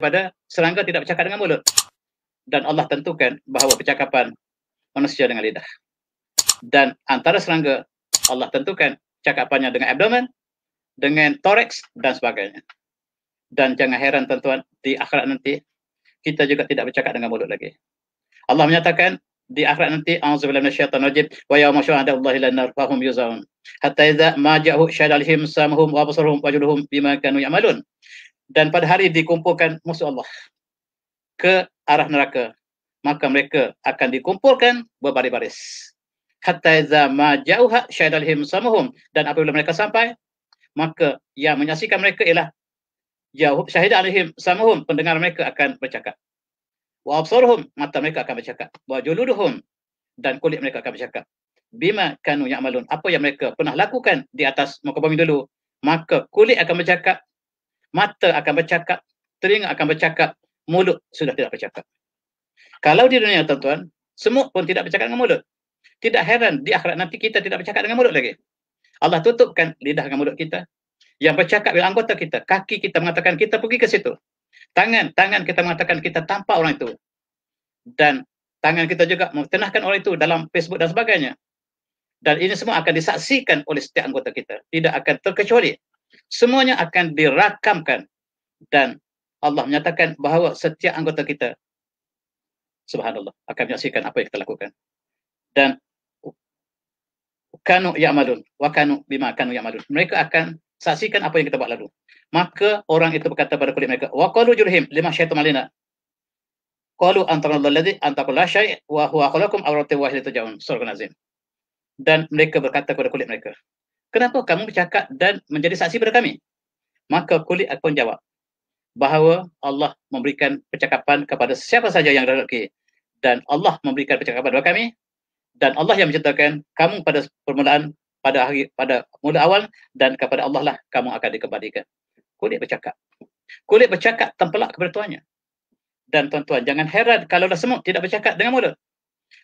pada serangga tidak bercakap dengan mulut. Dan Allah tentukan bahawa percakapan manusia dengan lidah. Dan antara serangga, Allah tentukan cakapannya dengan abdomen, dengan thorax dan sebagainya. Dan jangan heran tuan-tuan, di akhirat nanti kita juga tidak bercakap dengan mulut lagi. Allah menyatakan di akhirat nanti, a'udzubillahi minasyaitonir rajim, wa yauma syahadallahi lan-nar fahum yuzaun hatta idza ma ja'u syadalhim samhum wa absaruhum wa juluhum bima kanu ya'malun. Dan pada hari dikumpulkan musuh Allah ke arah neraka, maka mereka akan dikumpulkan berbaris-baris. Hatta idza ma ja'uha syadalhim samhum, dan apabila mereka sampai, maka yang menyaksikan mereka ialah syahid alaihim samhum, pendengar mereka akan bercakap. Wa absaruhum, mata mereka akan bercakap. Wa juluduhum, dan kulit mereka akan bercakap. Bima kanu ya'malun, apa yang mereka pernah lakukan di atas muka bumi dulu, maka kulit akan bercakap, mata akan bercakap, telinga akan bercakap, mulut sudah tidak bercakap. Kalau di dunia tuan-tuan, semut pun tidak bercakap dengan mulut. Tidak heran di akhirat nanti kita tidak bercakap dengan mulut lagi. Allah tutupkan lidah dengan mulut kita. Yang bercakap ialah anggota kita. Kaki kita mengatakan kita pergi ke situ. Tangan kita mengatakan kita tampak orang itu. Dan tangan kita juga mengenahkan orang itu dalam Facebook dan sebagainya. Dan ini semua akan disaksikan oleh setiap anggota kita. Tidak akan terkecuali. Semuanya akan dirakamkan. Dan Allah menyatakan bahawa setiap anggota kita, subhanallah, akan menyaksikan apa yang kita lakukan. Dan kanu ya'malun wa kanu bima kanu ya'malun. Mereka akan saksikan apa yang kita buat lalu. Maka orang itu berkata pada kulit mereka, wa qalu julhim lima syaitum alina. Qalu antallazi antaqulla syai' wa huwa khalaqakum awrati wahid tajaun. Surah An-Nazim. Dan mereka berkata kepada kulit mereka, kenapa kamu bercakap dan menjadi saksi pada kami? Maka kulit akan jawab bahawa Allah memberikan percakapan kepada siapa saja yang rezeki, dan Allah memberikan percakapan kepada kami, dan Allah yang menciptakan kamu pada permulaan, pada mula awal, dan kepada Allah lah kamu akan dikembalikan. Kulit bercakap. Kulit bercakap tempelak kepada tuannya. Dan tuan-tuan, jangan heran kalau semut tidak bercakap dengan mulut.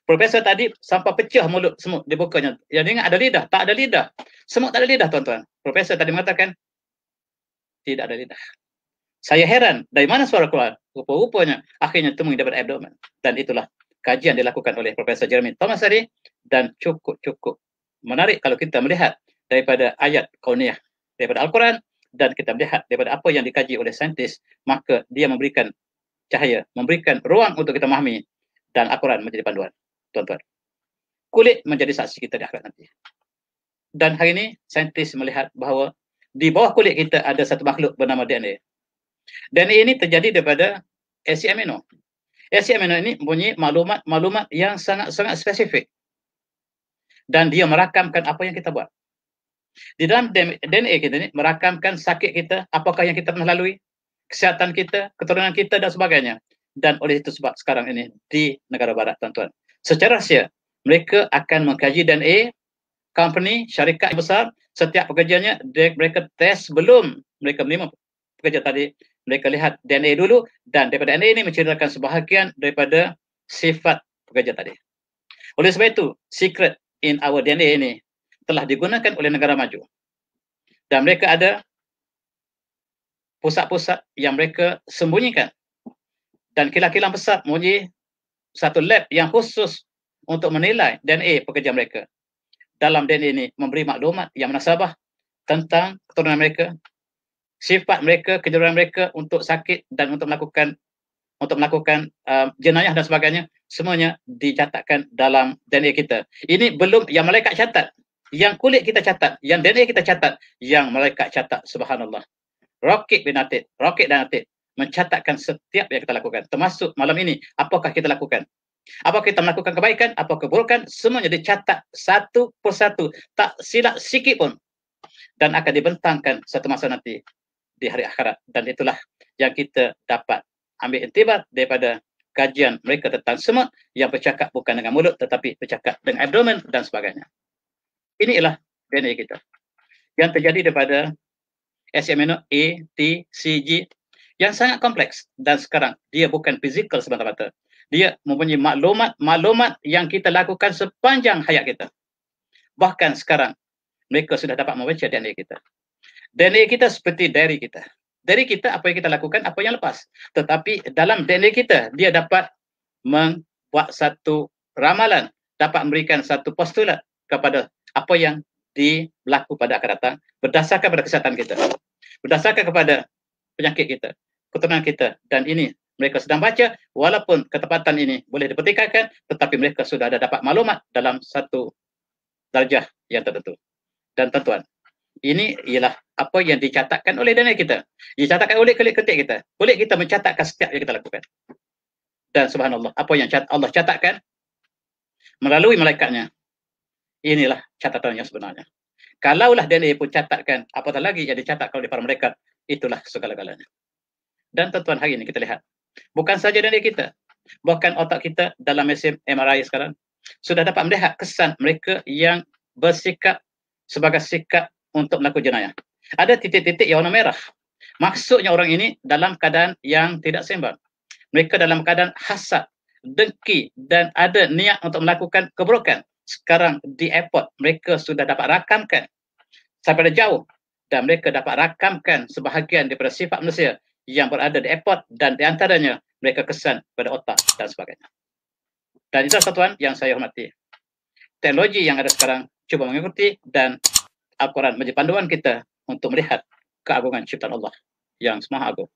Profesor tadi sampai pecah mulut semut dibukanya. Yang ingat ada lidah, tak ada lidah. Semut tak ada lidah, tuan-tuan. Profesor tadi mengatakan tidak ada lidah. Saya heran, dari mana suara keluar? Rupa-rupanya akhirnya temui daripada abdomen. Dan itulah kajian dilakukan oleh Profesor Jeremy Thomas tadi, dan cukup menarik kalau kita melihat daripada ayat kauniyah daripada Al-Quran, dan kita melihat daripada apa yang dikaji oleh saintis, maka dia memberikan cahaya, memberikan ruang untuk kita memahami, dan Al-Quran menjadi panduan. Tuan-tuan, kulit menjadi saksi kita di akhirat nanti. Dan hari ini saintis melihat bahawa di bawah kulit kita ada satu makhluk bernama DNA. DNA ini terjadi daripada asid amino. Asid amino ini mempunyai maklumat yang sangat spesifik. Dan dia merakamkan apa yang kita buat. Di dalam DNA kita ini merakamkan sakit kita, apakah yang kita pernah lalui, kesihatan kita, keturunan kita dan sebagainya. Dan oleh itu sebab sekarang ini di negara barat, tuan-tuan, secara rahsia mereka akan mengkaji DNA company, syarikat besar, setiap pekerjanya mereka test sebelum mereka menerima pekerja tadi. Mereka lihat DNA dulu, dan daripada DNA ini menceritakan sebahagian daripada sifat pekerja tadi. Oleh sebab itu, secret in our DNA ini telah digunakan oleh negara maju. Dan mereka ada pusat-pusat yang mereka sembunyikan. Dan kilang-kilang besar mempunyai satu lab yang khusus untuk menilai DNA pekerja mereka. Dalam DNA ini memberi maklumat yang munasabah tentang keturunan mereka, sifat mereka, kejuruan mereka untuk sakit dan untuk melakukan jenayah dan sebagainya. Semuanya dicatatkan dalam DNA kita. Ini belum yang malaikat catat, yang kulit kita catat, yang DNA kita catat, yang malaikat catat. Subhanallah. Rocket dan Atid mencatatkan setiap yang kita lakukan, termasuk malam ini, apakah kita lakukan. Apakah kita melakukan kebaikan, apa keburukan, semuanya dicatat satu persatu, tak silap sikit pun, dan akan dibentangkan satu masa nanti di hari akhirat. Dan itulah yang kita dapat ambil intibat daripada kajian mereka tentang semut yang bercakap bukan dengan mulut tetapi bercakap dengan abdomen dan sebagainya. Inilah DNA kita yang terjadi daripada asid amino A, T, C, G yang sangat kompleks, dan sekarang dia bukan fizikal semata-mata. Dia mempunyai maklumat yang kita lakukan sepanjang hayat kita. Bahkan sekarang mereka sudah dapat membaca DNA kita. DNA kita seperti diary kita. Dari kita, apa yang kita lakukan, apa yang lepas. Tetapi dalam DNA kita, dia dapat membuat satu ramalan, dapat memberikan satu postulat kepada apa yang berlaku pada akan datang, berdasarkan pada kesihatan kita, berdasarkan kepada penyakit kita, keturunan kita. Dan ini mereka sedang baca, walaupun ketepatan ini boleh dipertikaikan, tetapi mereka sudah ada dapat maklumat dalam satu darjah yang tertentu. Dan tuan-tuan, ini ialah apa yang dicatatkan oleh DNA kita, dicatatkan oleh kulit ketik kita. Kulit kita mencatatkan setiap yang kita lakukan. Dan subhanallah, apa yang Allah catatkan melalui malaikatnya, inilah catatannya sebenarnya. Kalaulah DNA pun catatkan, apatah lagi yang dicatatkan oleh para malaikat, itulah segala-galanya. Dan tuan-tuan, hari ini kita lihat, bukan saja DNA kita, bahkan otak kita dalam mesin MRI sekarang sudah dapat melihat kesan mereka yang bersikap sebagai sikap untuk melakukan jenayah. Ada titik-titik yang warna merah. Maksudnya orang ini dalam keadaan yang tidak seimbang. Mereka dalam keadaan hasad, dengki, dan ada niat untuk melakukan keburukan. Sekarang di airport, mereka sudah dapat rakamkan sampai jauh. Dan mereka dapat rakamkan sebahagian daripada sifat manusia yang berada di airport, dan di antaranya mereka kesan pada otak dan sebagainya. Dan itu tuan yang saya hormati. Teknologi yang ada sekarang cuba mengikuti, dan Al-Quran menjadi panduan kita untuk melihat keagungan ciptaan Allah yang Maha Agung.